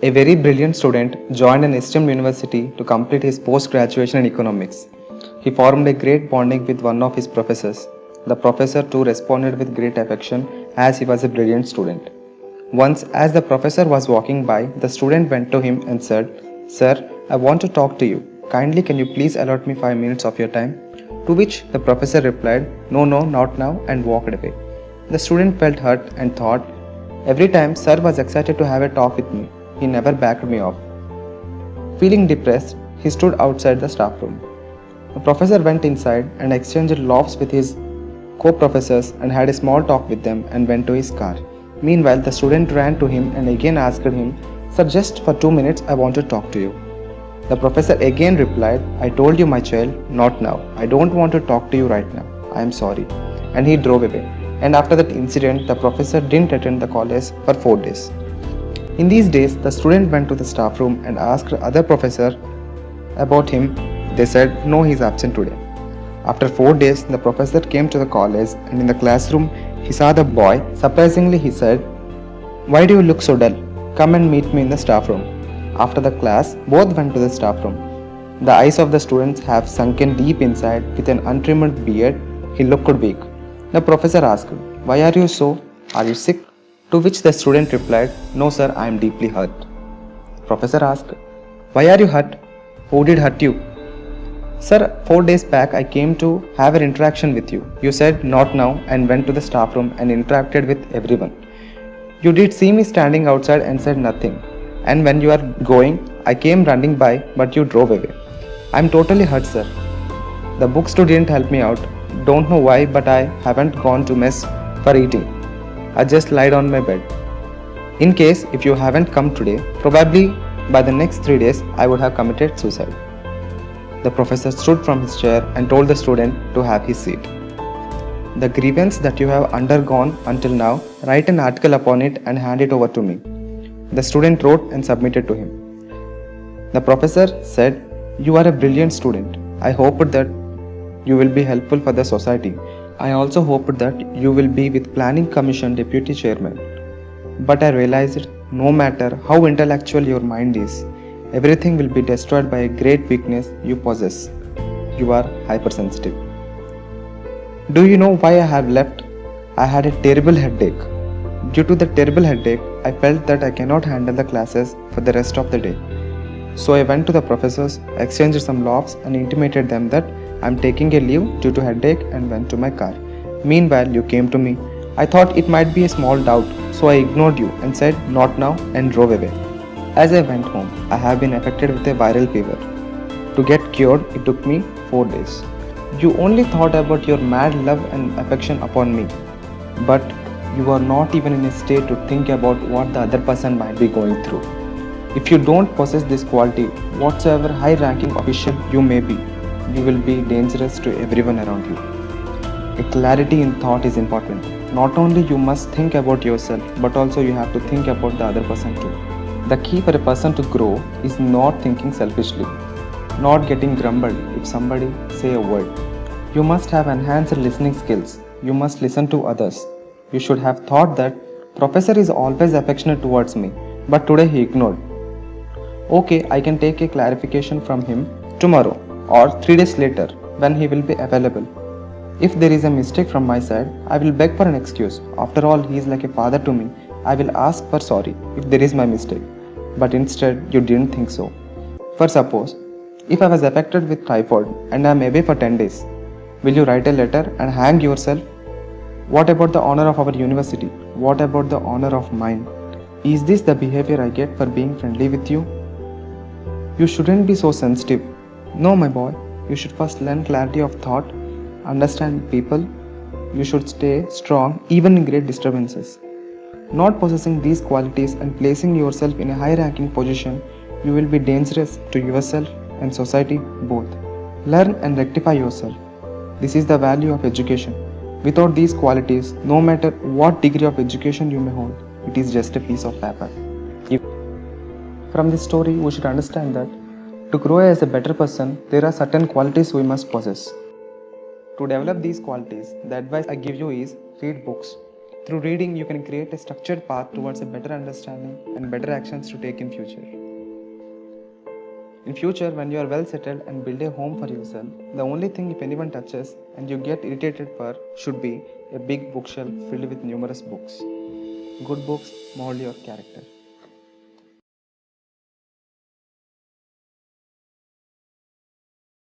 A very brilliant student joined an esteemed university to complete his post-graduation in economics. He formed a great bonding with one of his professors. The professor too responded with great affection as he was a brilliant student. Once, as the professor was walking by, the student went to him and said, "Sir, I want to talk to you. Kindly can you please allot me 5 minutes of your time?" To which the professor replied, "No, no, not now," and walked away. The student felt hurt and thought, "Every time Sir was excited to have a talk with me, he never backed me off." Feeling depressed, he stood outside the staff room. The professor went inside and exchanged laughs with his co-professors and had a small talk with them and went to his car. Meanwhile, the student ran to him and again asked him, "Sir, just for 2 minutes I want to talk to you." The professor again replied, "I told you, my child, not now. I don't want to talk to you right now. I am sorry." And he drove away. And after that incident, the professor didn't attend the college for 4 days. In these days, the student went to the staff room and asked other professor about him. They said, "No, he is absent today." After 4 days, the professor came to the college and in the classroom, he saw the boy. Surprisingly, he said, "Why do you look so dull? Come and meet me in the staff room." After the class, both went to the staff room. The eyes of the students have sunken deep inside. With an untrimmed beard, he looked weak. The professor asked, "Why are you so? Are you sick?" To which the student replied, "No, sir, I am deeply hurt." Professor asked, "Why are you hurt? Who did hurt you?" "Sir, 4 days back I came to have an interaction with you. You said not now and went to the staff room and interacted with everyone. You did see me standing outside and said nothing. And when you are going, I came running by, but you drove away. I am totally hurt, sir. The books too didn't help me out. Don't know why, but I haven't gone to mess for eating. I just lied on my bed. In case if you haven't come today, probably by the next 3 days I would have committed suicide." The professor stood from his chair and told the student to have his seat. "The grievance that you have undergone until now, write an article upon it and hand it over to me." The student wrote and submitted to him. The professor said, "You are a brilliant student. I hoped that you will be helpful for the society. I also hoped that you will be with Planning Commission Deputy Chairman. But I realized no matter how intellectual your mind is, everything will be destroyed by a great weakness you possess. You are hypersensitive. Do you know why I have left? I had a terrible headache. Due to the terrible headache, I felt that I cannot handle the classes for the rest of the day. So I went to the professors, exchanged some laughs and intimated them that I am taking a leave due to headache and went to my car. Meanwhile, you came to me. I thought it might be a small doubt, so I ignored you and said not now and drove away. As I went home, I have been affected with a viral fever. To get cured, it took me 4 days. You only thought about your mad love and affection upon me, but you are not even in a state to think about what the other person might be going through. If you don't possess this quality, whatsoever high-ranking official you may be, you will be dangerous to everyone around you. A clarity in thought is important. Not only you must think about yourself, but also you have to think about the other person too. The key for a person to grow is not thinking selfishly, not getting grumbled if somebody say a word. You must have enhanced listening skills. You must listen to others. You should have thought that professor is always affectionate towards me, but today he ignored. Okay, I can take a clarification from him tomorrow or 3 days later when he will be available. If there is a mistake from my side, I will beg for an excuse. After all, he is like a father to me. I will ask for sorry if there is my mistake. But instead, you didn't think so. For suppose, if I was affected with typhoid and I am away for 10 days, will you write a letter and hang yourself? What about the honor of our university? What about the honor of mine? Is this the behavior I get for being friendly with you? You shouldn't be so sensitive. No, my boy, you should first learn clarity of thought, understand people. You should stay strong even in great disturbances. Not possessing these qualities and placing yourself in a high-ranking position, you will be dangerous to yourself and society both. Learn and rectify yourself. This is the value of education. Without these qualities, no matter what degree of education you may hold, it is just a piece of paper. From this story, we should understand that to grow as a better person, there are certain qualities we must possess. To develop these qualities, the advice I give you is read books. Through reading, you can create a structured path towards a better understanding and better actions to take in future. In future, when you are well settled and build a home for yourself, the only thing if anyone touches and you get irritated for should be a big bookshelf filled with numerous books. Good books mold your character.